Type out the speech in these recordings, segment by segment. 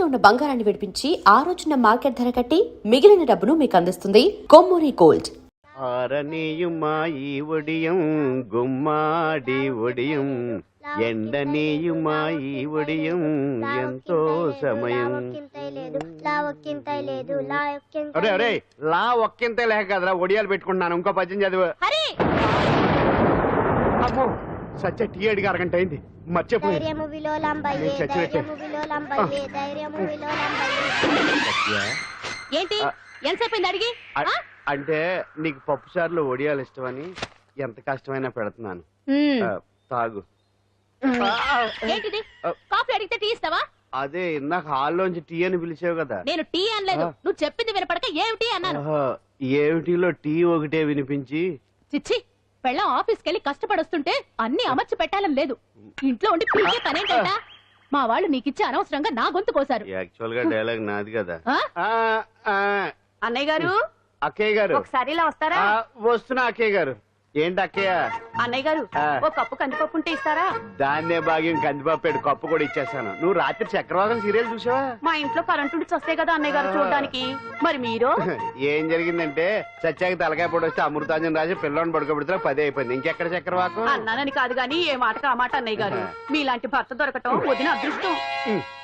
తాకట్టులో ఉన్న బంగారాన్ని విడిపించి ఆ రోజున మార్కెట్ ధర కట్టి మిగిలిన డబ్బును మీకు అందిస్తుంది కొమ్మూరి గోల్డ్. ఆరనీయుమా ఈ ఒడియం గుమ్మాడి ఒడియం ఎండనీయుమా ఈ ఒడియం ఎంతో సమయం. అరే అరే లా ఒక్కింతే లేక కదరా ఒడియాలు పెట్టుకుంటున్నాను. ఇంకో పద్యం చదివు. అమ్మో సత్య టీ అడిగి అరగంట అయింది మర్చిపోయింది. ఏంటి ఎంతసేపు అడిగి? అంటే నీకు పప్పు చారులో ఒడియాలు ఇష్టమని ఎంత కష్టమైనా పెడుతున్నాను. తాగు. ఏంటిది? కాఫీ అడిగితే టీ ఇస్తావా? అదే ఇందాక హాల్లోంచి టీ అని పిలిచావు కదా. నేను టీ అనలేదు, నువ్వు చెప్పింది వినపడక ఏమిటి అన్నాను. ఏమిటిలో టీ ఒకటే వినిపించి. చిచ్చి, పెళ్ళం ఆఫీస్కి వెళ్ళి కష్టపడొస్తుంటే అన్ని అమర్చి పెట్టాలని లేదు. ఇంట్లో ఉండి పీకే పనేంట. మా వాళ్ళు నీకిచ్చి అనవసరంగా నా గొంతు కోసారు. యాక్చువల్ గా డైలాగ్ నాది కదా. అన్నయ్య గారు, అక్కయ్య గారు ఒకసారి ఇలా వస్తారా? వస్తున్నా అక్కయ్య గారు. ఏంటి అక్కయ్య? అన్నయ్య గారు ఒక కప్పు కందిపప్పు ఉంటే ఇస్తారా? దాన్నే భాగ్యం కందిపప్పు కప్పు కూడా ఇచ్చేస్తాను. నువ్వు రాత్రి చక్రవాదం సీరియల్ చూసావా? మా ఇంట్లో కరెంటు వస్తే కదా అన్నయ్య గారు చూడడానికి. మరి మీరు? ఏం జరిగిందంటే సత్యాకి తలకాయ పొడి వస్తే అమృతాంజన్ రాజు పిల్లని పడుకోబెడితే 10 అయిపోయింది. ఇంకెక్కడ చక్రవాకం? అన్నానని కాదు గాని ఏ మాటకు ఆ మాట అన్నయ్య గారు. మీలాంటి భర్త దొరకటం వదిన అదృష్టం.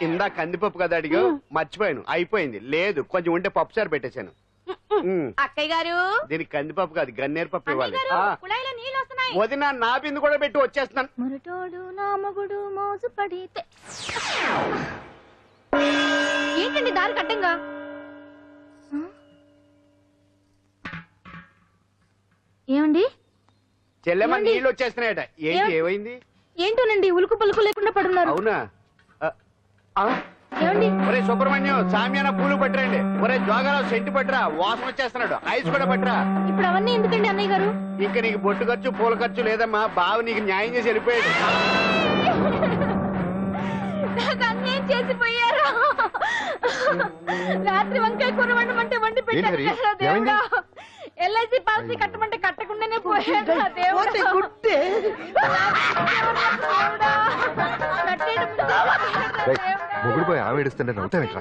ఇందా కందిపప్పు కదా అడిగా, మర్చిపోయాను. అయిపోయింది. లేదు కొంచెం ఉంటే పప్పు సార్ పెట్టేశాను. అక్కయ్య గారు దీనికి కందిపప్పు కాదు గన్నేరు పప్పు ఇవ్వాలి. వదిన నా బిందు కూడా పెట్టి వచ్చేస్తున్నాను. మురటోడు నా మగుడు మోజు పడితే. ఏంటండి దారి కట్టంగా? ఏమండి చెల్లెమ్మ నీళ్ళు వచ్చేస్తున్నాయట. ఏంటి ఏమైంది? ఏంటోనండి ఉలుకు పలుకు లేకుండా పడున్నారు. అవునా? ఏమండి? ఒరే సుబ్రహ్మణ్యం సామ్యాన పూలు పట్టరండి. ఒరే జోగారావు సెంటు పట్టరా, వాసన వచ్చేస్తున్నాడు. ఐస్ కూడా పట్టరా. ఇప్పుడు అవన్నీ ఎందుకండి అన్నయ్య గారు? ఇంకా నీకు బొట్టు ఖర్చు పూల ఖర్చు లేదమ్మా. బావ నీకు న్యాయం చేసి వెళ్ళిపోయాడు. అన్యాయం చేసిపోయారు. రాత్రి వంకాయ కూర వండమంటే వండి పెట్టారు దేవుడా. ఎల్ఐసి పాలసీ కట్టమంటే కట్టకుండానే పోయాడు మొగుడు పోయి ఆమె ఏడుస్తుంటే నవ్వుతావేంట్రా?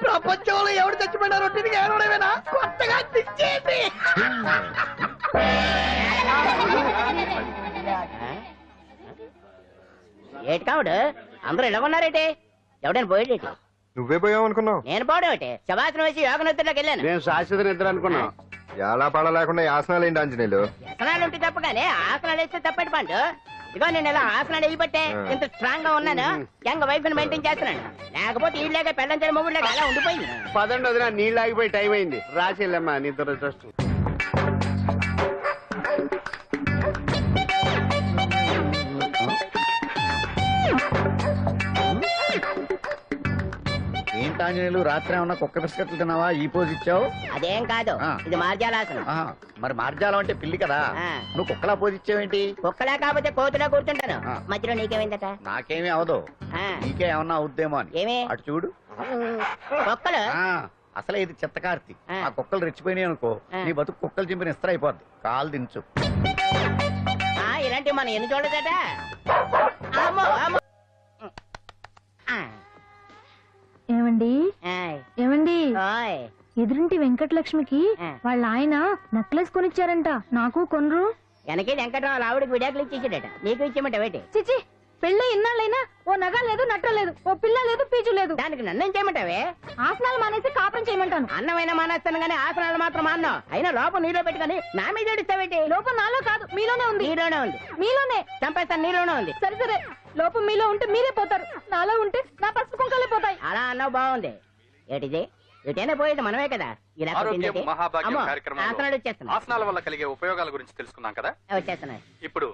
ప్రపంచంలో ఎవరు చచ్చిపోయినారో తిరిగి ఏడవడమేనా? కొత్తగా తెచ్చేయండి. ఏటి కావుడు అందరూ ఇలా ఉన్నారేటి? ఎవడైనా పోయేటి? నువ్వే పోయావు అనుకున్నావు. నేను పోవడం శవాసనం వేసి యోగ నిద్రలోకి వెళ్ళాను. నేను శాశ్వత నిద్ర అనుకున్నా. ఎలా పాడ లేకుండా ఆసనాలు ఏంటి ఆంజనేయులు? వ్యసనాలు ఉంటే తప్పగానే ఆసనాలు వేస్తే తప్పటి పండు. ఇదిగో నేను ఇలా ఆసనాలు వేయబట్టే ఇంత స్ట్రాంగ్ గా ఉన్నాను. యంగ్ వైఫ్ ని మెయింటైన్ చేస్తున్నాను. లేకపోతే ఇళ్ళగా పెళ్ళంచని మొగుళ్ళగా అలా ఉండిపోయింది. పదండి వదిన, నీళ్ళు ఆగిపోయి టైం అయింది. రాసి వెళ్ళమ్మా నిద్ర ట్రస్ట్. ఏంటాంజనేయులు రాత్రి ఏమన్నా కుక్క బిస్కెట్లు తిన్నావా? ఈ పోజ్ ఇచ్చావు. అదేం కాదు, ఇది మార్జాలాసనం. మరి మార్జాలం అంటే పిల్లి కదా, నువ్వు కుక్కలా పోజ్ ఇచ్చావేంటి? కుక్కలా కాకపోతే కోతులా కూర్చుంటాను. మధ్యలో నీకేమైందట? నాకేమీ అవదు, నీకే ఏమన్నా అవుద్దేమో అని. ఏమి? అటు చూడు. కుక్కలు అసలే ఇది చిత్తకార్తి. ఆ కుక్కలు రెచ్చిపోయినాయి అనుకో, నీ బతుకు కుక్కలు చింపిన ఇస్త్ర అయిపోద్ది. కాలు దించు. ఇలాంటివి మనం ఎన్ని చూడదట. ఏమండి ఏమండి, ఎదురింటి వెంకటలక్ష్మికి వాళ్ళ ఆయన నెక్లెస్ కొనిచ్చారంట. నాకు కొనరు? వెనకే వెంకటరావు ఆవిడకి విడాకులు ఇచ్చేసాడట. నీకు ఇచ్చేమంట వేటి? చిచి, పెళ్ళి ఇన్నాళ్ళైనా ఓ నగ లేదు, నట్ట లేదు, ఓ పిల్ల లేదు, పీచు లేదు. దానికి నన్నేం చేయమంటావే? ఆసనాలు మానేసి కాపురం చేయమంటాను. అన్నమైనా మానేస్తాను గానీ ఆసనాలు మాత్రం అన్నావు. అయినా లోపం నీలో పెట్టుకుని నా మీద ఏడుస్తావేటి? లోపం నాలో కాదు, మీలోనే ఉంది. నీలోనే ఉంది. మీలోనే చంపేస్తాను. నీలోనే ఉంది. సరే సరే, లోపం మీలో ఉంటే మీరే పోతారు, నాలో ఉంటే నా పసుపు కుంకాలే పోతాయి. అలా అన్నావు, బాగుంది. ఏటిది? ఎటైనా పోయేది మనమే కదా. ఇలా ఆసనాలు వచ్చేస్తున్నాయి. ఆసనాల వల్ల కలిగే ఉపయోగాల గురించి తెలుసుకున్నాం కదా. వచ్చేస్తున్నాయి. ఇప్పుడు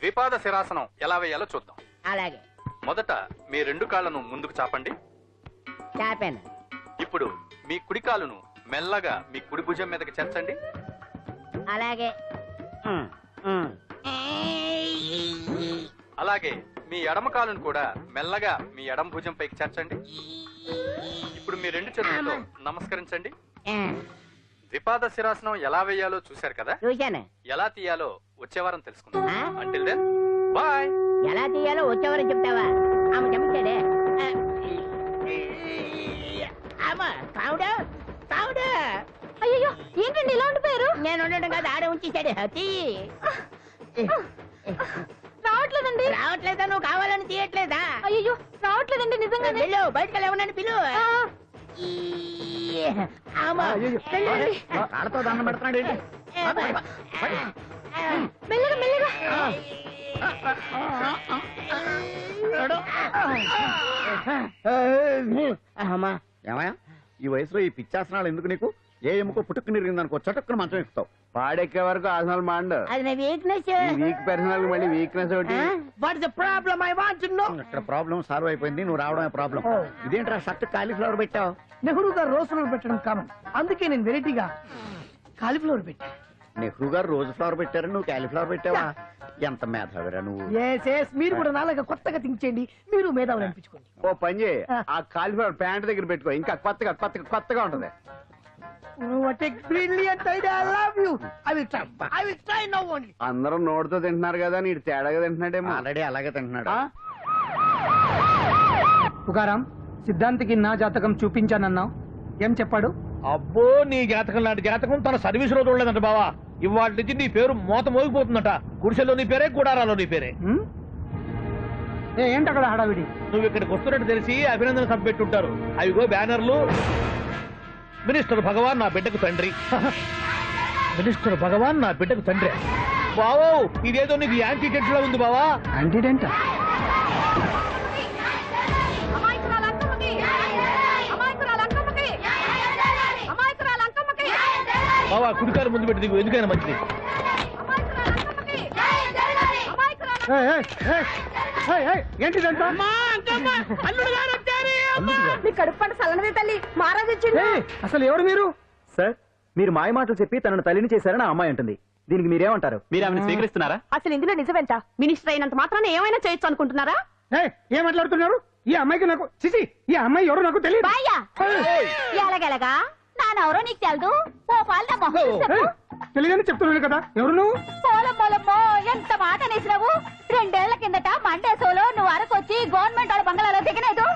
ద్విపాద శిరాసనం ఎలా వేయాలో చూద్దాం. అలాగే. మొదట మీ 2 కాళ్ళను ముందుకు చాపండి. చాపాను. ఇప్పుడు మీ కుడి కాలును మెల్లగా మీ కుడి భుజం మీదకి చేర్చండి. అలాగే. అలాగే మీ ఎడమ కాలును కూడా మెల్లగా మీ ఎడమ భుజం పైకి చేర్చండి. ఇప్పుడు మీ 2 చేతులతో నమస్కరించండి. ద్విపాద శిరాసనం ఎలా వేయాలో చూశారు కదా. చూశాను. ఎలా తీయాలో వచ్చే వారం తెలుసుకుందాం. Until then bye. ఎలా తీయాలో వచ్చేవారని చెప్తావా? ఆమె చెప్తాడే. అమ్మా కావుడు కావుడు. అయ్యో ఏంటండి ఇలా ఉండిపోయారు? నేను ఉండడం కాదు, ఆడే ఉంచేశాడు. హతి రావట్లేదండి. రావట్లేదా? నువ్వు కావాలని తీయట్లేదా? అయ్యో రావట్లేదండి నిజంగానే. వెళ్ళు, బయటకు వెళ్ళవనని పిలు. అమ్మా ఆడతో దండం పెడుతున్నాడు ఏంటి? మెల్లగా మెల్లగా. అమ్మా ఏమయ్యా ఈ వయసులో ఈ పిచ్చాసనాలు ఎందుకు నీకు? ఏ ఎముకో పుట్టుకు నిరిగిందనుకో చటుక్కున మంచం ఎక్కుతావు. పాడెక్కే వరకు ఆసనాలు మాండు. అది నా వీక్నెస్. వీక్ పర్సనల్ మళ్ళీ వీక్నెస్ ఒకటి. What is the problem? I want to know. ఇక్కడ ప్రాబ్లం సాల్వ్ అయిపోయింది, నువ్వు రావడమే ప్రాబ్లం. ఇదేంట్రా షర్ట్ కాలీఫ్లవర్ పెట్టావు? నెహ్రూ గారు రోజ్ ఫ్లవర్ పెట్టడం కామన్, అందుకే నేను వెరైటీగా కాలీఫ్లవర్ పెట్టా. నెహ్రూ గారు రోజు ఫ్లవర్ పెట్టారు, నువ్వు కాలీఫ్లవర్ పెట్టావా? ఎంత మేధావిరా నువ్వు. మీరు కూడా నాలాగా కొత్తగా థింక్ చేయండి, మీరు మేధావులు అనిపించుకోండి. ఓ పని చేయి, ఆ కాలిఫ్లవర్ ప్యాంట్ దగ్గర పెట్టుకో, ఇంకా కొత్తగా ఉంటది. What a brilliant idea, I love you. I will try now only. అందరూ నోటితో తింటున్నారు కదా, నీడు తేడాగా తింటున్నాడేమో. ఆల్రెడీ అలాగే తింటున్నాడు. ఆ? పుకారం, సిద్ధాంతికి నా జాతకం చూపించానన్నావు, ఏం చెప్పాడు? అబ్బో నీ జాతకం లాంటి జాతకం తన సర్వీస్ లో చూడలేదంట బావా. ఇవాళ నుంచి నీ పేరు మోత మోగిపోతుందట. గుడిసెలో నీ పేరే, గుడారాలో నీ పేరే. ఏంటి అక్కడ హడావిడి? నువ్వు ఇక్కడికి వస్తున్నట్టు తెలిసి అభినందన సభ పెట్టుంటారు. అవిగో బ్యానర్లు. మినిస్టర్ భగవాన్ నా బిడ్డకు తండ్రి. మినిస్టర్ భగవాన్ నా బిడ్డకు తండ్రి. బావో ఇదేదో నీకు యాంటీటెంట్ లో ఉంది బావా. యాంటీడెంట్? బావా కుడికారు ముందు పెట్టి దిగు, ఎందుకైనా మంచిది. ఏంటిదంతా? మీ కడుపు పంట సల్లనది తల్లి, మహారాజు వచ్చిండు. అసలు ఎవరు మీరు? సార్ మీరు మాయ మాటలు చెప్పి తనను తల్లిని చేశారని ఆ అమ్మాయి అంటుంది. దీనికి మీరేమంటారు? మీరు ఆమెను స్వీకరిస్తున్నారా? అసలు ఇందులో నిజమేంట? మినిస్టర్ అయినంత మాత్రాన ఏమైనా చేయొచ్చు అనుకుంటున్నారా? ఏం మాట్లాడుతున్నారు? ఈ అమ్మాయికి నాకు చిసి, ఈ అమ్మాయి ఎవరు నాకు తెలియదు. బాయ్యా ఎలాగెలగా నానెవరో నీకు తెలదు. ఓ పాల తెలియదని చెప్తున్నాను కదా, ఎవరు నువ్వు? పోలమ్మో ఎంత మాట అనేసినావు. 2 ఏళ్ల కిందట మండేసోలో నువ్వు అరకొచ్చి గవర్నమెంట్ వాళ్ళ బంగాళాలో దిగలేదు.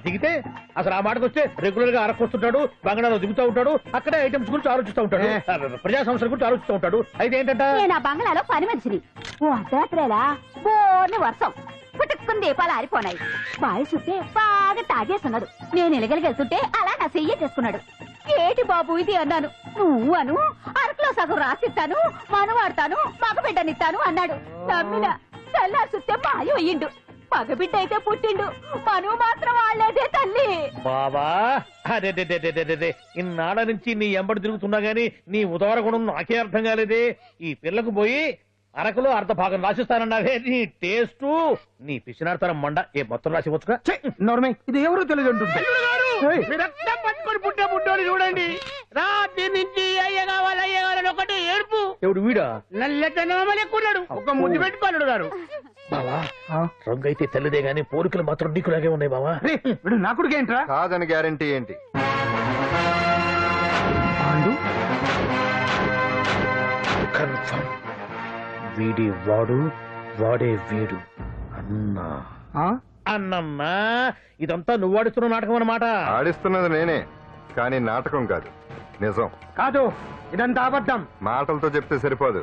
దిగితే అసలు ఆ మాటకు వస్తే రెగ్యులర్ గా అరకొస్తుంటాడు, బంగాళాలో దిగుతూ ఉంటాడు, అక్కడే ఐటమ్స్ గురించి ఆలోచిస్తూ ఉంటాడు, ప్రజా సంస్థల గురించి ఆలోచిస్తూ ఉంటాడు. అయితే ఏంటంట, నేను ఆ బంగాళాలో పని మనిషిని. ఓ అర్ధరాత్రేలా బోర్ని వర్షం పుట్టుకుని దీపాలు ఆరిపోనాయి. బావి చుట్టే బాగా తాగేస్తున్నాడు. నేను ఎలగలిగెళ్తుంటే అలా నా చెయ్యి చేసుకున్నాడు. ఏటి బాబు ఇది అన్నాను. నువ్వు అను అరకులో సగం రాసిస్తాను, మనువాడతాను, మగబిడ్డనిస్తాను అన్నాడు. నమ్మిన తెల్లారి చుట్టే మాయం అయ్యిండు. మగబిడ్డ అయితే పుట్టిండు, మనువు మాత్రం వాళ్ళేదే తల్లి. బాబా అదే ఇన్నాళ్ళ నుంచి నీ ఎంబడి తిరుగుతున్నా గానీ నీ ఉదార గుణం నాకే అర్థం కాలేదే. ఈ పిల్లకు పోయి అరకులో అర్ధ భాగం రాసిస్తానన్నావే, నీ టేస్టు నీ పిచ్చినాడతనం మండ. ఏ మొత్తం రాసివచ్చుగా. నోర్మే, ఇది ఎవరో తెలియదు అంటుంది. రక్తం పట్టుకొని పుట్టే పుట్టోని చూడండి. రాత్రి నుంచి అయ్య కావాలని ఒకటి ఏడుపు. ఎవడు వీడా? నల్లెట్టనమని ఎక్కున్నాడు. ఒక ముద్దు పెట్టుకున్నాడు గారు. బావా రంగు అయితే తెల్లదే గానీ పోలికలు మాత్రం నీకులాగే ఉన్నాయి బావా. వీడు నా కొడుకు ఏంట్రా? కాదని గ్యారంటీ ఏంటి? కన్ఫర్మ్ వీడి వాడు, వాడే వీడు. అన్నా అన్నమ్మా ఇదంతా నువ్వు ఆడుతున్న నాటకం అన్నమాట. ఆడిస్తున్నది నేనే, కానీ నాటకం కాదు, నిజం. కాదు, ఇదంతా అబద్ధం. మాటలతో చెప్తే సరిపోదు,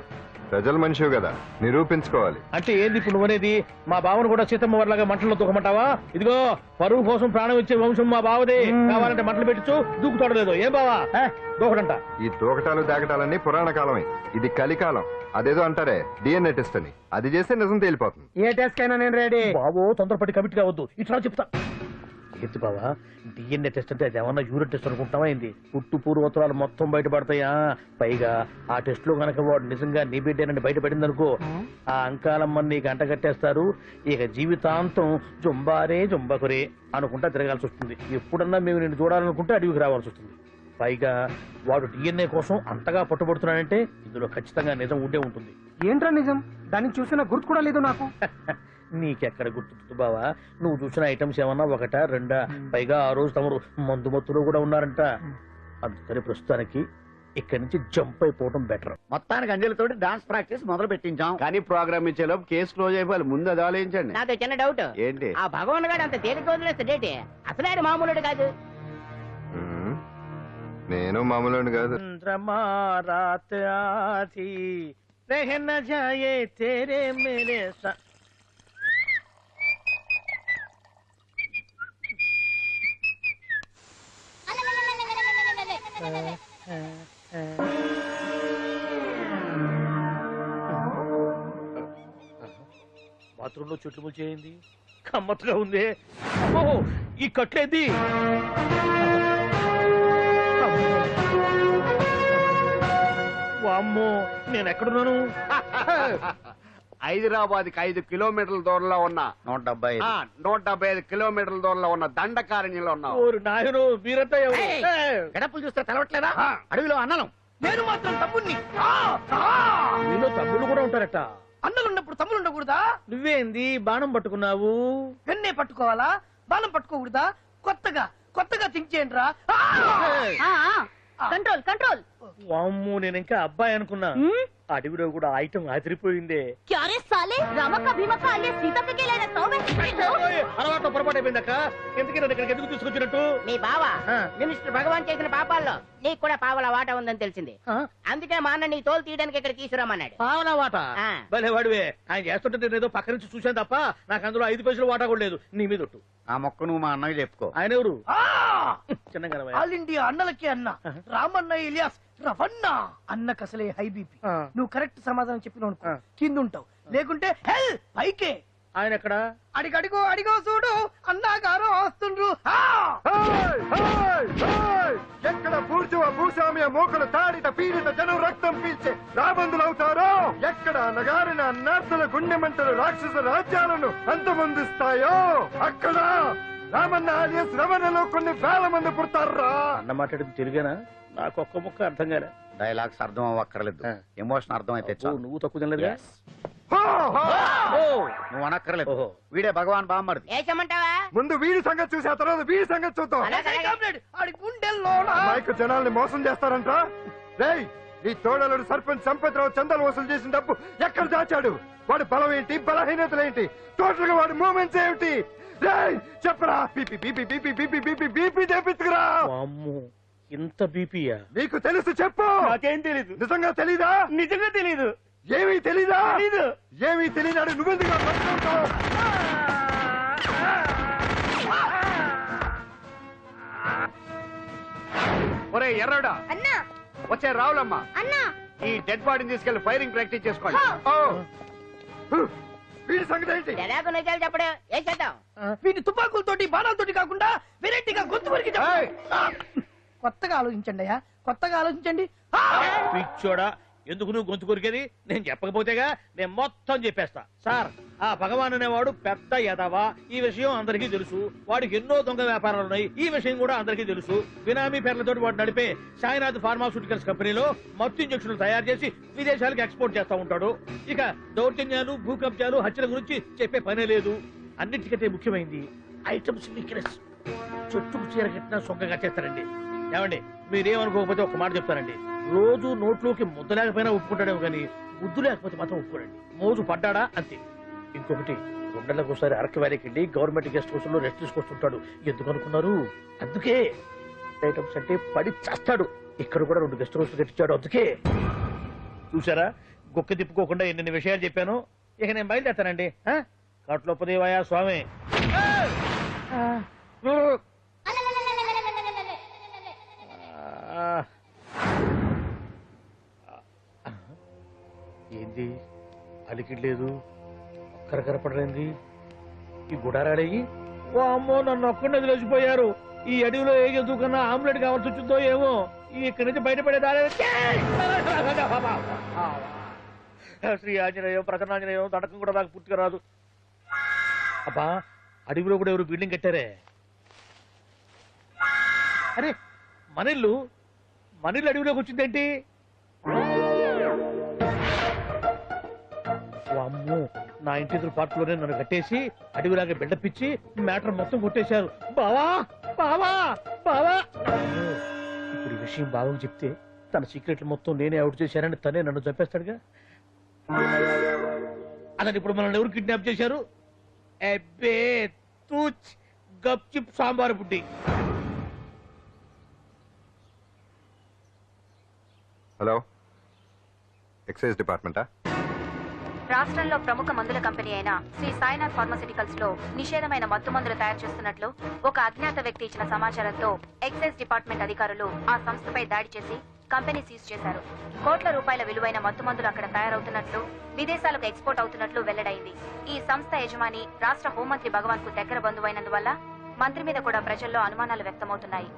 ప్రజల మనిషివి కదా, నిరూపించుకోవాలి. అంటే ఏంది ఇప్పుడు నువ్వనేది? మా బావను కూడా సీతమ్మ వారిలాగా మంటల్లో దూకమంటావా? ఇదిగో పరువు కోసం ప్రాణం ఇచ్చే వంశం మా బావదే. కావాలంటే మంటలు పెట్టచ్చు, దూకుతాడలేదు. ఏం బావా దూకడంట? ఈ దూకటాలు దాకటాలన్నీ పురాణ కాలమే, ఇది కలికాలం. అదేదో అంటారే డిఎన్ఏ టెస్ట్ అని, అది చేస్తే నిజం తేలిపోతుంది. ఏ టెస్ట్ కైనా నేను రెడీ. బావో తొందరపడి కమిట్ కావద్దు, ఇట్లా చెప్తా. ఏంటి బావా డిఎన్ఏ టెస్ట్ అంటే అది ఏమన్నా యూరిన్ టెస్ట్ అనుకుంటావా ఏంది? పుట్టు పూర్వోత్తరాలు మొత్తం బయటపడతాయా? పైగా ఆ టెస్ట్ లో కనుక వాడు నిజంగా నీ బిడ్డేనని బయటపడింది అనుకో, ఆ అంకాలమ్మని నీకు అంట కట్టేస్తారు. ఇక జీవితాంతం జుంబారే జుంబకురే అనుకుంటా తిరగాల్సి వస్తుంది. ఎప్పుడన్నా మేము నిన్ను చూడాలనుకుంటే అడవికి రావాల్సి వస్తుంది. పైగా వాడు డిఎన్ఏ కోసం అంతగా పట్టుబడుతున్నాడంటే ఇందులో ఖచ్చితంగా నిజం ఉండే ఉంటుంది. ఏంట్రా నిజం? దాన్ని చూసిన గుర్తు కూడా లేదు నాకు. నీకెక్కడ గుర్తుంది బావా? నువ్వు చూసిన ఐటమ్స్ ఏమన్నా ఒకటా రెండా? పైగా ఆ రోజు తమరు మందు మత్తులో కూడా ఉన్నారంట. అందుకని ప్రస్తుతానికి ఇక్కడి నుంచి జంప్ అయిపోవడం బెటర్. మొత్తానికి అంజలితోటి డాన్స్ ప్రాక్టీస్ మొదలు పెట్టించాం. కానీ ప్రోగ్రామ్ ఇచ్చేలోపు కేసు క్లోజ్ అయిపోవాలి. ముందు అది ఆలోచించండి. నాతో చిన్న డౌట్. ఏంటి? ఆ భగవాన్ గారు అంత తేలిక వదిలేస్తాడేటి? అసలు ఆయన మామూలుడు కాదు. నేను మామూలు కాదు. चंद्रमा रात आधी रह न जाए तेरे मेरे साथ. బాత్రూమ్ లో చెట్లు ముచ్చేయింది, కమ్మత్తుగా ఉంది. అమ్మో, ఈ కట్లేది. వామ్మో, నేను ఎక్కడున్నాను? హైదరాబాద్కి 5 కిలోమీటర్ల దూరంలో ఉన్న 175. 175 కిలోమీటర్ల దూరంలో ఉన్న దండకారణ్యంలో ఉన్నావు. ఓరు నాయను, మీరంతా ఎవరు? ఏయ్! గడపలు చూస్తే తెలవట్లేదా? అడవిలో అన్నలం. నేను మాత్రం తమ్ముణ్ణి. మీలో తమ్ముళ్ళు కూడా ఉంటారట. అన్నలున్నప్పుడు తమ్ముడు ఉండకూడదా? నువ్వేంది బాణం పట్టుకున్నావు? వెన్నే పట్టుకోవాలా, బాణం పట్టుకోకూడదా? కొత్తగా థింక్ చేయండి రా. Control control. వామ్మో, నేను ఇంకా అబ్బాయి అనుకున్నా. అడవిలో కూడా ఐటమ్ ఆదిరిపోయిందే. క్యారే సాలే రామక్క భీమక్క అలియా సీతక్కకి లేనా సౌమే. అలవాటు పొరపాటు అయిపోయిందక్క. ఎందుకు నన్ను ఇక్కడికి ఎందుకు తీసుకొచ్చినట్టు? మీ బావ ఆ. మినిస్టర్ భగవాన్ చేసిన పాపాల్లో నీకు కూడా పావల వాటా ఉందని తెలిసింది. అందుకే మా అన్న నీ తోలు తీయడానికి ఇక్కడ తీసుకురామన్నాడు. పావలా వాటా? ఆ. భలే వాడివే. ఆయన చేస్తుంటే నేను ఏదో పక్క నుంచి చూశాను తప్ప నాకు అందులో 5 పైసలు వాటా కూడా లేదు. నీ మీద ఒట్టు. ఆ మొక్క నువ్వు మా అన్నకి చెప్పుకో. ఆయన ఎవరు? చిన్నగా ఆల్ ఇండియా అన్నలకి అన్న రామన్న ఇలియాస్ రవన్న. అన్నకు అసలే హై బీపీ. ఆ. నువ్వు కరెక్ట్ సమాధానం చెప్పినావు అనుకో, ఆ. కింద ఉంటావు. లేకుంటే హెల్ పైకే. ఆయన ఎక్కడ? అడిగో చూడు, అన్నగారు వస్తుండ్రు. హేయ్! హేయ్! హేయ్! ఎక్కడ పూర్చువ భూస్వామ్య మూకలు తాడిత పీడిత జనం రక్తం పీల్చే రాబందులవుతారో, ఎక్కడ నగారిన నర్సుల గుండె మంటలు రాక్షస రాజ్యాలను అంతమొందిస్తాయో, అక్కడ రామన్న ఆలియస్ రమణలో కొన్ని వేల మంది పుడతారా. అన్న మాట్లాడింది తెలుగేనా? నాకు ఒక్క ముక్క అర్థం కాలే. డైలాగ్స్ అర్థం అవ్వక్కర్లేదు, ఆ. ఎమోషన్ అర్థం అయితే ఓ, చాలు. నువ్వు తక్కువ తినలేదుగా? Yes. హో! హో! ఓ, నువ్వు అనక్కర్లేదు. ఓహో. వీడే భగవాన్ బామ్మర్ది. వేసమంటావా? ముందు వీడి సంగతి చూసి ఆ తర్వాత వీడి సంగతి చూద్దాం. ఆడి గుండెల్లోనా మైకు జనాల్ని మోసం చేస్తారంట. రేయ్, నీ తోడలుడు సర్పంచ్ సంపత్రావు చందాలు వసూలు చేసిన డబ్బు ఎక్కడ దాచాడు? వాడి బలం ఏంటి, బలహీనతలేంటి, టోటల్ గా వాడి మూమెంట్స్ ఏమిటి? రేయ్, చెప్పరా. BP BP BP BP BP BP తెప్పించుకురా. వామ్మో, ఇంత బీపీయా? నీకు తెలుసు చెప్పు. నాకేం తెలీదు. నిజంగా తెలీదా? నిజంగా తెలీదు. ఏమీ తెలీదా? తెలీదు. ఏమీ తెలియనాడు నువ్వెందుకు పట్టుకుంటావు? ఒరే ఎర్రడా, అన్నా వచ్చే రావులమ్మా, అన్నా ఈ డెడ్ బాడీని తీసుకెళ్లి ఫైరింగ్ ప్రాక్టీస్ చేసుకోండి. ఓ! వీడి సంగతి ఏంటి? ఎలాగో నిజాలు చెప్పడు, వేసేద్దాం. వీటి తుపాకులతోటి బాణాలతోటి కాకుండా వెరైటీగా గొంతు వరకు ఏయ్! కొత్తగా ఆలోచించండి అయ్యా, కొత్తగా ఆలోచించండి. పిచ్చోడా, ఎందుకు నువ్వు గొంతు కొరికేది? నేను చెప్పకపోతేగా నేను మొత్తం చెప్పేస్తా. సార్, ఆ భగవాన్ అనేవాడు పెద్ద యదవా, ఈ విషయం అందరికీ తెలుసు. వాడికి ఎన్నో దొంగ వ్యాపారాలు ఉన్నాయి, ఈ విషయం కూడా అందరికీ తెలుసు. బినామీ పేర్లతోటి వాడు నడిపే సాయినాథ్ ఫార్మాస్యూటికల్స్ కంపెనీలో మత్తు ఇంజక్షన్లు తయారు చేసి విదేశాలకు ఎక్స్పోర్ట్ చేస్తా ఉంటాడు. ఇక దౌర్జన్యాలు, భూ కబ్జాలు, హత్యల గురించి చెప్పే పనే లేదు. అన్నిటికంటే ముఖ్యమైనది ఐటమ్స్ వీక్నెస్. చెట్టుకు చీర కట్టినా సొంగగా చేస్తారండి. ఏమండి, మీరేమనుకోకపోతే ఒక మాట చెప్తానండి. రోజు నోట్లోకి ముద్ద లేకపోయినా ఒప్పుకుంటాడేమో కానీ ముద్దు లేకపోతే మాత్రం ఒప్పుకోడండి. మోజు పడ్డాడా అంతే. ఇంకొకటి, 2 నెలలకు ఒకసారి అరకు వ్యాలీకి వెళ్ళి గవర్నమెంట్ గెస్ట్ హౌస్ లో రెస్ట్ తీసుకొస్తుంటాడు. ఎందుకు అనుకున్నారు? అందుకే. ఐటమ్స్ అంటే పడి చేస్తాడు. ఇక్కడ కూడా 2 గెస్ట్ హౌస్ కట్టించాడు. అందుకే. చూసారా, గుక్క తిప్పుకోకుండా ఎన్ని విషయాలు చెప్పాను. ఇక నేను బయలుదేరుతానండి. కట్లోపదేవాయా స్వామి. ఏంది అలికిడ్లేదు, కరకరపడలేంది ఈ గుడారాడయ్యి? ఓ అమ్మో, నన్ను ఒక్కడే వదిలేసిపోయారు. ఈ అడవిలో ఏ జంతువుకన్నా ఆమ్లెట్ కావాల్సి వచ్చిందో ఏమో. ఇక్కడి నుంచి బయటపడే దారి శ్రీ ఆంజనేయం, ప్రసన్నాంజనేయం, తడకం కూడా నాకు పూర్తిగా రాదు. అబ్బా, అడవిలో కూడా ఎవరు బిల్డింగ్ కట్టారే? అరే, మనిల్లు అడవిలోకి వచ్చిందేంటి? అమ్మో, నా ఇంటి ఎదురు పార్ట్లోనే నన్ను కట్టేసి అడవిలాగా బిల్డపిచ్చి మ్యాటర్ మొత్తం కొట్టేశారు. బావా బావా బావా. ఇప్పుడు ఈ విషయం బావకు చెప్తే తన సీక్రెట్లు మొత్తం నేనే అవుట్ చేశానని తనే నన్ను చంపేస్తాడుగా. అతను ఇప్పుడు మనల్ని ఎవరు కిడ్నాప్ చేశారు? అబ్బే తూచ్, గప్ చిప్ సాంబార్ బుడ్డి. హలో, ఎక్సైజ్ డిపార్ట్మెంటా? రాష్ట్రంలో ప్రముఖ మందుల కంపెనీ అయిన శ్రీ సాయినాథ్ ఫార్మాస్యూటికల్స్ లో నిషేధమైన మత్తు మందులు తయారు చేస్తున్నట్లు ఒక అజ్ఞాత వ్యక్తి ఇచ్చిన సమాచారంతో ఎక్సైజ్ డిపార్ట్మెంట్ అధికారులు ఆ సంస్థపై దాడి చేసి కంపెనీ సీజ్ చేశారు. కోట్ల రూపాయల విలువైన మత్తు మందులు అక్కడ తయారవుతున్నట్లు, విదేశాలకు ఎక్స్పోర్ట్ అవుతున్నట్లు వెల్లడైంది. ఈ సంస్థ యజమాని రాష్ట్ర హోంమంత్రి భగవాన్ కు దగ్గర బంధువైనందువల్ల మంత్రి మీద కూడా ప్రజల్లో అనుమానాలు వ్యక్తమవుతున్నాయి.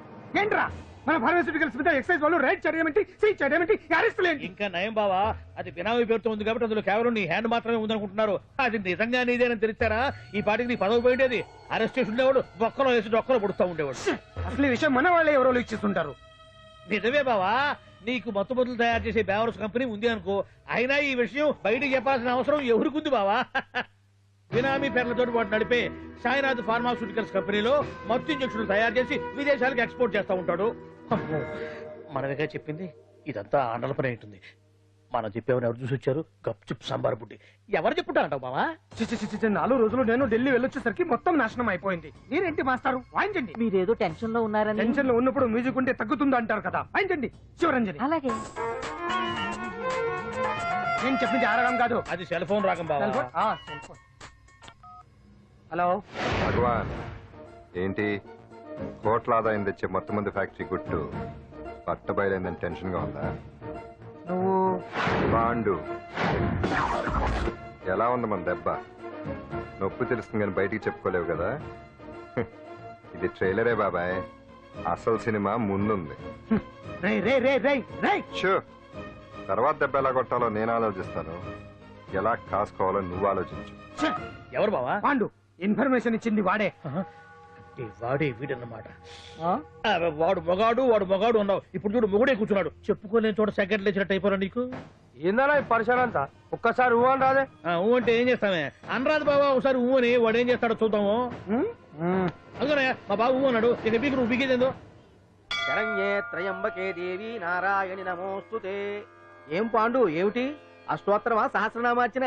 ఏంట్రా మన ఫార్మాస్యూటికల్స్ మీద ఎక్సైజ్ వాళ్ళు రైడ్ చేయడమేంటి, సీజ్ చేయడమేంటి, అరెస్ట్ లేంటి? ఇంకా నయం బావా, అది బినామీ పేరుతో ఉంది కాబట్టి అందులో కేవలం నీ హ్యాండ్ మాత్రమే ఉందనుకుంటున్నారు. అది నిజంగా నీదేనని తెలిసారా ఈ పాటికి నీ పదవి పోయేది. అరెస్ట్ చేసి ఉండేవాడు బొక్కలో వేసి డొక్కలో పుడుతూ ఉండేవాడు. అసలు ఈ విషయం మన వాళ్ళే ఎవరో ఇచ్చేస్తుంటారు. నిజమే బావా, నీకు మత్తు మందులు తయారు చేసే బేవర్స్ కంపెనీ ఉంది అనుకో, అయినా ఈ విషయం బయటికి చెప్పాల్సిన అవసరం ఎవరికుంది బావా? బినామీ పేర్లతో వాడు నడిపే సాయినాథ్ ఫార్మాస్యూటికల్స్ కంపెనీలో మత్తు ఇంజక్షన్లు తయారు చేసి విదేశాలకు ఎక్స్పోర్ట్ చేస్తూ ఉంటాడు. అమ్మో, మనమేగా చెప్పింది, ఇదంతా ఆండల పని ఉంటుంది. మనం చెప్పేవని ఎవరు చూసి వచ్చారు? గప్చుప్ సాంబార్ బుడ్డి. ఎవరు చెప్పుంటారంటావు బావా? 4 రోజులు నేను ఢిల్లీ వెళ్ళొచ్చేసరికి మొత్తం నాశనం అయిపోయింది. మీరేంటి మాస్టారు, వాయించండి. మీరేదో టెన్షన్ లో ఉన్నారని. టెన్షన్ లో ఉన్నప్పుడు మ్యూజిక్ ఉంటే తగ్గుతుంది అంటారు కదా, వాయించండి శివరంజని. అలాగే. నేను చెప్పింది ఆరడం కాదు, అది సెల్ ఫోన్ రాగం బావా. Cell phone. హలో భగవాన్, ఏంటి కోట్ల ఆదాయం తెచ్చే మొత్తం మంది ఫ్యాక్టరీ గుట్టు పట్టబయలైందని టెన్షన్ గా ఉందా? నువ్వు బాండు ఎలా ఉంది మన దెబ్బ? నొప్పి తెలుస్తుంది కానీ బయటికి చెప్పుకోలేవు కదా. ఇది ట్రైలరే బాబాయ్, అసలు సినిమా ముందుంది. రే రే రే రే రే షూ, తర్వాత దెబ్బ ఎలా కొట్టాలో నేను ఆలోచిస్తాను, ఎలా కాసుకోవాలో నువ్వు ఆలోచించు. ఎవరు బావా? పాండు. ఇన్ఫర్మేషన్ ఇచ్చింది వాడే. వాడే వీడన్నమాట. వాడు మొగాడు ఉన్నావు, ఇప్పుడు చూడు మొగుడే కూర్చున్నాడు. చెప్పుకోలేని చోట సెకండ్ లేచినట్టు అయిపోరా నీకు. ఏందన్నా ఈ పరిసరం అంతా? ఒక్కసారి ఊ అని రాదే. ఊ అంటే ఏం చేస్తామే? అనరాదు బాబా, ఒకసారి ఊ అని. వాడు ఏం చేస్తాడో చూద్దాము. అందుకనే మా బాబు ఊ అన్నాడు, ఇక బీకు నువ్వు బిగేదేందో. శరణ్యే త్రయంబకే దేవి నారాయణి నమోస్తుతే. ఏం పాండు, ఏమిటి అష్టోత్తరమా సహస్రనామార్చన?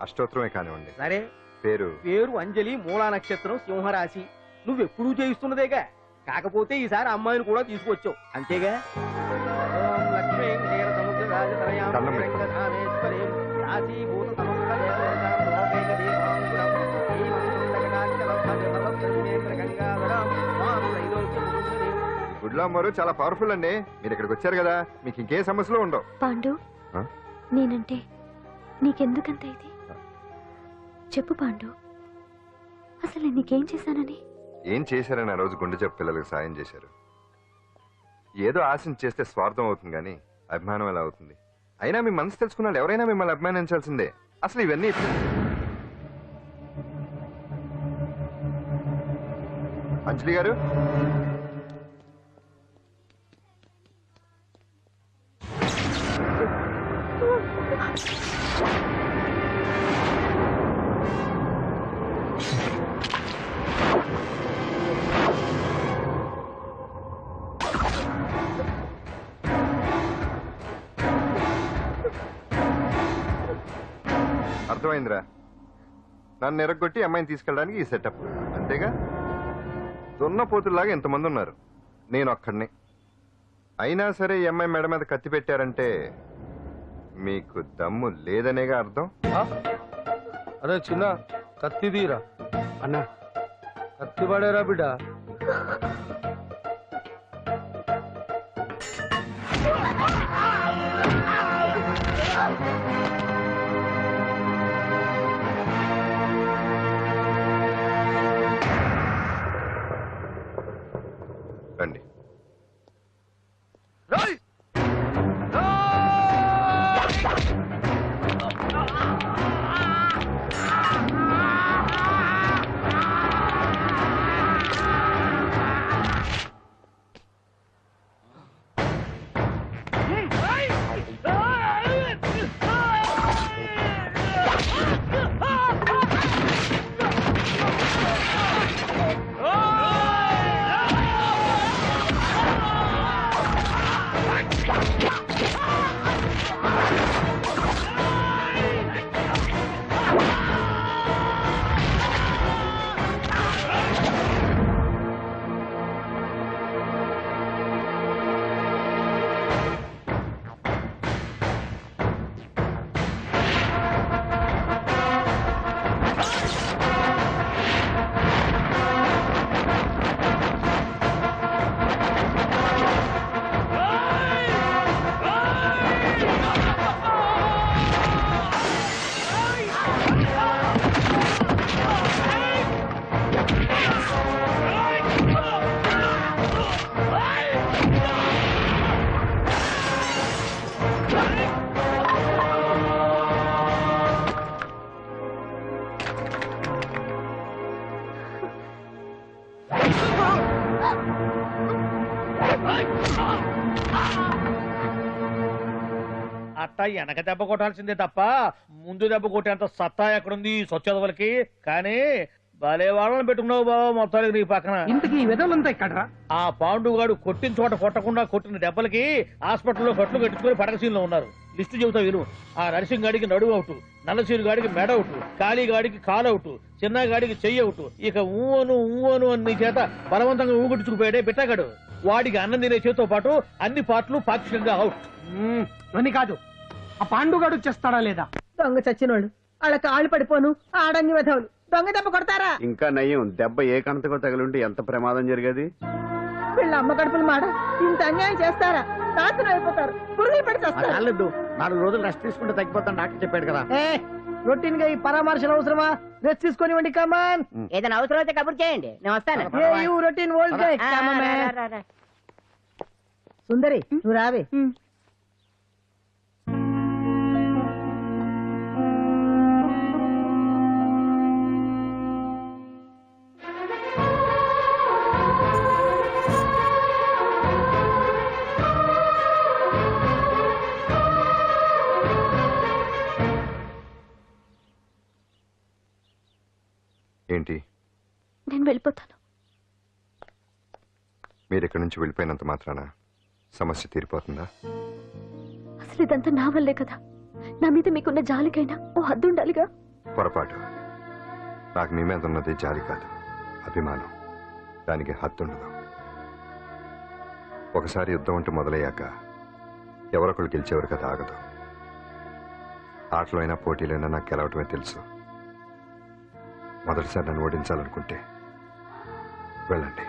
అష్టోత్తరమే కానివ్వండి. సరే, పేరు అంజలి, మూలా నక్షత్రం, సింహరాశి. నువ్వెప్పుడూ చేయిస్తున్నదేగా, కాకపోతే ఈసారి అమ్మాయిని కూడా తీసుకొచ్చావు అంతేగా. ఓం లక్ష్మీ క్షీర సముద్ర రాజతనయాం దండం పెట్టు. వెంకటధామేశ్వరీం రాశీభూత సమస్త దేవతాం లోకైక దీపాంకురం శ్రీమంతులకటాక్షలబ్ధ గంగాధరం మాం త్రైలోక్యముకుంజనీం. గుడ్లో అమ్మారు చాలా పవర్ఫుల్ అండి. మీరు ఇక్కడికి వచ్చారు కదా, మీకు ఇంకే సమస్యలు ఉండవు. పాండు, ఆ? నేనంటే నీకెందుకంత ఇది? చెప్పు పాండు, అసలు నీకేం చేశానని? ఏం చేశారని ఆ రోజు గుండె జబ్బు పిల్లలకు సాయం చేశారు. ఏదో ఆశించి చేస్తే స్వార్థం అవుతుంది కానీ అభిమానం ఎలా అవుతుంది? అయినా మీ మనసు తెలుసుకున్నాడు ఎవరైనా మిమ్మల్ని అభిమానించాల్సిందే. అసలు ఇవన్నీ అంజలి గారు, అర్థమైందిరా? నన్ను ఎరగొట్టి అమ్మాయిని తీసుకెళ్ళడానికి ఈ సెటప్ అంతేగా? దున్నపోతుల్లాగా ఎంతమంది ఉన్నారు, నేను ఒక్కడిని. అయినా సరే ఈ అమ్మాయి మెడ మీద కత్తి పెట్టారంటే మీకు దమ్ము లేదనేగా అర్థం. అరే చిన్న కత్తి తీరా అన్నా, కత్తి పడేరా బిడ్డ. రండి. అట్ట వెనక దెబ్బ కొట్టాల్సిందే తప్ప ముందు దెబ్బ కొట్టేంత సత్తా ఎక్కడుంది స్వచ్ఛదవులకి. కానీ భలే వాళ్ళని పెట్టుకున్నావు బాబా మొత్తానికి నీ పక్కన. ఇంతకీ ఈ విధంగా ఇక్కడ ఆ పాండుగాడు కొట్టిన చోట కొట్టకుండా కొట్టిన దెబ్బలకి హాస్పిటల్లో కట్లు కట్టించుకుని పడకసీన్లో ఉన్నారు. లిస్టు చెబుతా విను. ఆ నరసింగ్ గాడికి నడువు అవుట్, నల్లసీరు గాడికి మెడ అవుట్, కాళీ గాడికి కాలు అవుట్, చిన్న గాడికి చెయ్యి అవుట్. ఇక ఊవను అని నీ చేత బలవంతంగా ఊగుట్టుకుపోయాడే బిట్టగాడు. వాడికి అన్నం తినే చేతితో పాటు అన్ని పార్ట్లు పాక్షికంగా అవుట్. అని కాదు, ఆ పాండుగాడు చేస్తాడా లేదా? దొంగ చచ్చినోళ్ళు వాళ్ళ కాళ్ళు పడిపోను ఆడన్ని విధవులు దొంగ దెబ్బ కొడతారా? ఇంకా నయ్యం, దెబ్బ ఏ కణతకో తగిలింటే ఎంత ప్రమాదం జరిగేది. వీళ్ళ అమ్మ కడుపులు మాడ ఇంత అన్యాయం చేస్తారా? నాశనం అయిపోతారు, పురుగులు పడి చేస్తారు. 4 రోజులు రెస్ట్ తీసుకుంటే తగ్గిపోతాను డాక్టర్ చెప్పాడు కదా. రొటీన్ గా ఈ పరామర్శలు అవసరమా? రెస్ట్ తీసుకొని వండి కమాన్. ఏదైనా అవసరం అయితే కబుర్ చేయండి, నేను వస్తాను. రొటీన్ ఓల్డ్ సుందరి నువ్వు రావే. ఏంటి నేను వెళ్ళిపోతాను. మీరు ఇక్కడి నుంచి వెళ్ళిపోయినంత మాత్రాన సమస్య తీరిపోతుందా? అసలు ఇదంతా నా వల్లే కదా. నా మీద మీకున్న జాలికైనా ఓ హద్దు ఉండాలిగా. పొరపాటు. నాకు మీ మీద ఉన్నది జాలి కాదు, అభిమానం. దానికి హద్దుండదు. ఒకసారి యుద్ధం అంటూ మొదలయ్యాక ఎవరొకళ్ళు గెలిచేవారు కదా ఆగదు. ఆటలో అయినా పోటీలైనా నాకు గెలవటమే తెలుసు. మొదటిసారి నన్ను ఓడించాలనుకుంటే వెళ్ళండి.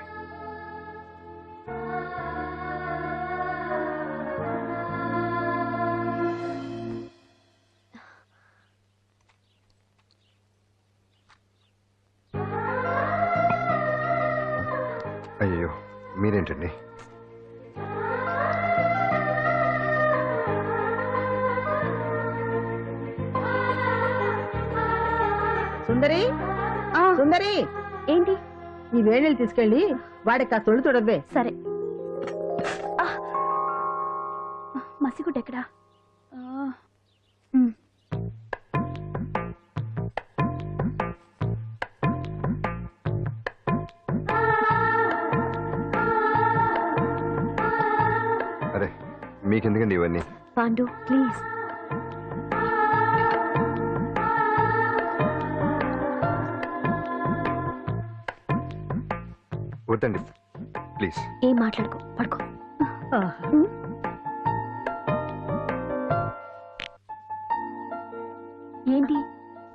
అయ్యో మీరేంటండి? సుందరి సుందరి ఏంటి? ఈ వేణీలు తీసుకెళ్ళి వాడికి ఆ తొలి తొడవే. సరే. మసిగుడ్డ ఎక్కడా? అరే మీకెందుకండి ఇవన్నీ? పాండు ప్లీజ్. వద్దండి ప్లీజ్. ఏం మాట్లాడుకో, పడుకో. ఏంటి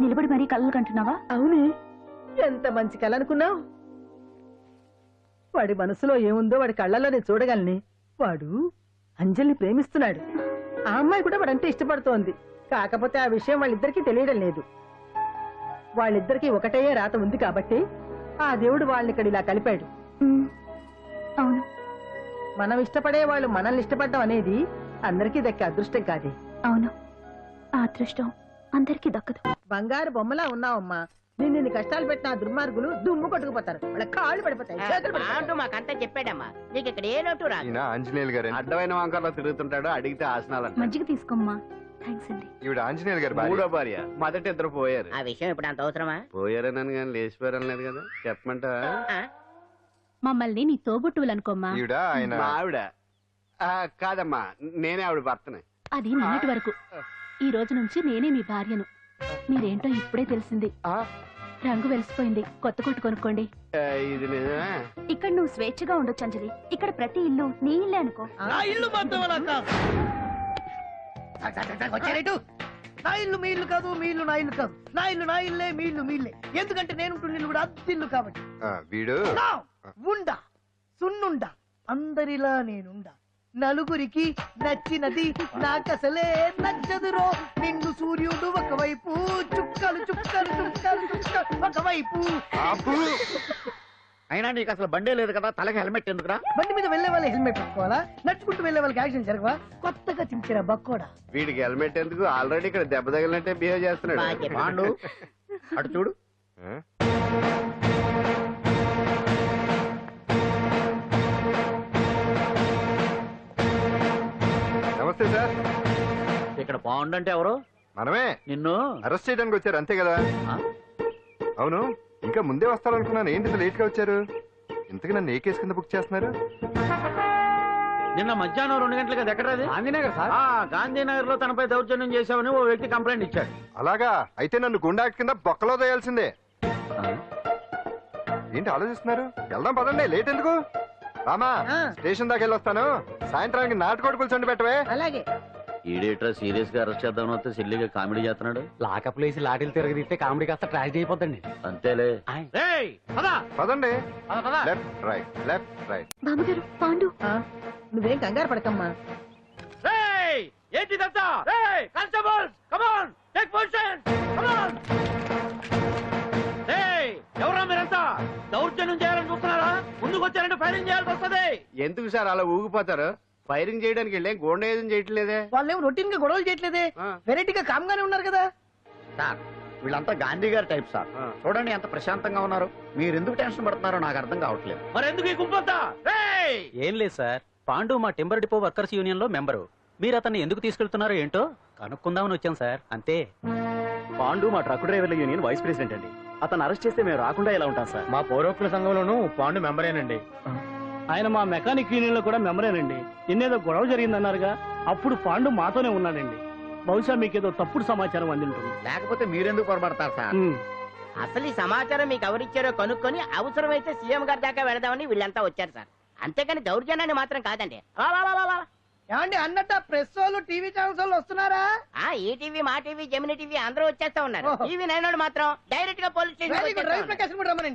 నిలబడి మరీ కళ్ళు కంటున్నావా? అవునే, ఎంత మంచి కళ అనుకున్నావు. వాడి మనసులో ఏముందో వాడి కళ్ళల్లో నేను చూడగలని. వాడు అంజలిని ప్రేమిస్తున్నాడు. ఆ అమ్మాయి కూడా వాడంటే ఇష్టపడుతోంది. కాకపోతే ఆ విషయం వాళ్ళిద్దరికీ తెలియడం లేదు. వాళ్ళిద్దరికీ ఒకటే రాత ఉంది కాబట్టి ఆ దేవుడు వాళ్ళని ఇక్కడ ఇలా కలిపాడు. అవును, మనం ఇష్టపడే వాళ్ళు మనల్ని ఇష్టపడడం అనేది అందరికీ దక్కే అదృష్టం కాదే. అవును, ఆ అదృష్టం అందరికీ దక్కదు. బంగారు బొమ్మలా ఉన్నావమ్మా. నిన్ను కష్టాలు పెట్టిన ఆ దుర్మార్గులు దుమ్ము కొట్టుకుపోతారు. వాళ్ళ కాళ్ళు పడిపోతాయి, చేతులు పడిపోతాయి. అంటూ మాకంతా చెప్పాడమ్మా, నీకు ఇక్కడ ఏ లోటు రాదు. ఈయన ఆంజనేయులు గారు. అడ్డమైన వంకర్లో తిరుగుతుంటాడు, అడిగితే ఆసనాలు. మజ్జిగ తీసుకోమ్మా. థ్యాంక్స్ అండి. ఈవిడ ఆంజనేయులు గారు భార్య. మూడో భార్య. మొదట ఇద్దరు పోయారు. ఆ విషయం ఇప్పుడు అంత అవసరమా? పోయారనని కానీ లేచిపోయారని లేదు కదా. చెప్పమంటా? మమ్మల్ని నీ తోబుట్టువులనుకోమ్మా. ఈవిడ ఆయన మా ఆవిడ. కాదమ్మా, నేనే ఆవిడ భర్తనే. అది నిన్నటి వరకు. ఈ రోజు నుంచి నేనే మీ భార్యను. మీరేంటో ఇప్పుడే తెలిసింది. రంగు వెలిసిపోయింది, కొత్త కొట్టు కొనుక్కోండి. ఇది నిజమే. ఇక్కడ నువ్వు స్వేచ్ఛగా ఉండొచ్చు అంజలి. ఇక్కడ ప్రతి ఇల్లు నీ ఇల్లే అనుకో. నా ఇల్లు మాత్రం నా ఇల్లు మీ ఇల్లు కాదు, మీ ఇల్లు నా ఇల్లు కాదు. నా ఇల్లు నా ఇల్లే, మీ ఇల్లు మీ ఇల్లే. ఎందుకంటే నేను ఇల్లు కూడా అద్దిల్లు కాబట్టి. వీడు ఉండా సున్నుండా అందరిలా నేనుండా. నలుగురికి నచ్చినది నాకసలే నచ్చదురో. నిన్ను సూర్యుడు ఒకవైపు, చుక్కలు చుక్కలు చుక్కలు చుక్కలు ఒకవైపు. అయినా నీకు అసలు బండే లేదు కదా, తలకి హెల్మెట్ ఎందుకురా? బండి మీద వెళ్లే వాళ్ళు హెల్మెట్ పెట్టుకోవాలా? నడుచుకుంటూ వెళ్లే వాళ్ళకి యాక్సిడెంట్ జరగవా? కొత్తగా చించిన బక్కోడా. వీడికి హెల్మెట్ ఎందుకు? ఆల్రెడీ ఇక్కడ దెబ్బ తగిలినట్టే బిహేవ్ చేస్తున్నాడు. పాండు అటు చూడు. ఇక్కడ పాండు అంటే ఎవరు? మనమే. నిన్ను అరెస్ట్ చేయడానికి వచ్చారు అంతే కదా? అవును, ఇంకా ముందే వస్తారనుకున్నాను. ఏంటి లేట్ గా వచ్చారు? ఇంతకు నన్ను ఏ కేసు కింద బుక్ చేస్తున్నారు? నిన్న మధ్యాహ్నం 2 గంటలకు అది ఎక్కడ? గాంధీనగర్ సార్. గాంధీనగర్ లో తనపై దౌర్జన్యం చేశామని ఓ వ్యక్తి కంప్లైంట్ ఇచ్చాడు. అలాగా? అయితే నన్ను గుండా కింద బొక్కలో తోయాల్సిందే. ఏంటి ఆలోచిస్తున్నారు? వెళ్దాం పదండి, లేట్ ఎందుకు? రామా, స్టేషన్ దాకా వెళ్ళొస్తాను. సాయంత్రానికి నాటుకోడి పులుసు పెట్టవే. అలాగే. ఈడేట్రా సీరియస్ గా అరెస్ట్ చేద్దాం వస్తే సిల్లిగా కామెడీ చేస్తున్నాడు. లాకప్ లేసి లాఠీలు తిరగదీస్తే కామెడీ కాస్త ట్రాజడీ అయిపోద్దండి. అంతేలే. పదండి. Left right, left right. బామ్మగారు పాండు. నువ్వేం కంగారు పడకమ్మా. ఏంటిదంతా? Constables come on, take position, come on. ఎవరా మీరంతా? దౌర్జన్యం చేయాలని చూస్తున్నారా? ముందుకు వచ్చారంటే ఫైరింగ్ చేయాల్సి వస్తుంది. ఎందుకు సార్ అలా ఊగిపోతారు? ఫైరింగ్ చేయడానికి వెళ్ళే గోండేజం చేయట్లేదే. వాళ్ళేం రొటీన్ గా గొడవలు చేయట్లేదే, వెరైటీగా కామ్ గానే ఉన్నారు కదా. సార్ వీళ్ళంతా గాంధీ గారి టైప్ సార్. చూడండి ఎంత ప్రశాంతంగా ఉన్నారు. మీరు ఎందుకు టెన్షన్ పడుతున్నారో నాకు అర్థం కావట్లేదు. మరి ఎందుకు ఈ గుంపంతా? ఏం లేదు సార్, పాండు మా టింబర్ డిపో వర్కర్స్ యూనియన్ లో మెంబరు. మీరు అతన్ని ఎందుకు తీసుకెళ్తున్నారో ఏంటో కనుక్కుందామని వచ్చాం సార్, అంతే. పాండు మా ట్రక్ డ్రైవర్ల యూనియన్ వైస్ ప్రెసిడెంట్ అండి. అతను అరెస్ట్ చేస్తే మేము రాకుండా ఎలా ఉంటాం సార్? మా పౌరోక్తుల సంఘంలోనూ పాండు మెంబరేనండి. ఆయన మా మెకానిక్ యూనియన్ లో కూడా మెంబరేనండి. నిన్నేదో గొడవ జరిగిందన్నారుగా, అప్పుడు పాండు మాతోనే ఉన్నాడండి. బహుశా మీకేదో తప్పుడు సమాచారం అందింటుంది. లేకపోతే మీరెందుకు పొరపడతారు సార్? అసలు ఈ సమాచారం మీకు ఎవరిచ్చారో కనుక్కొని అవసరమైతే సీఎం గారి దాకా వెళదామని వీళ్ళంతా వచ్చారు సార్. అంతేకాని దౌర్జన్యాన్ని మాత్రం కాదండి. ఏమండి అన్నట్ట ప్రెస్ వాళ్ళు టీవీ ఛానల్స్ వాళ్ళు వస్తున్నారా? ఈ టీవీ, మా టీవీ, జెమిని టీవీ అందరూ వచ్చేస్తా ఉన్నారు. టీవీ 9 మాత్రం డైరెక్ట్ గా పోలీస్ స్టేషన్ రవిప్రకాశ్ కూడా రమ్మనండి.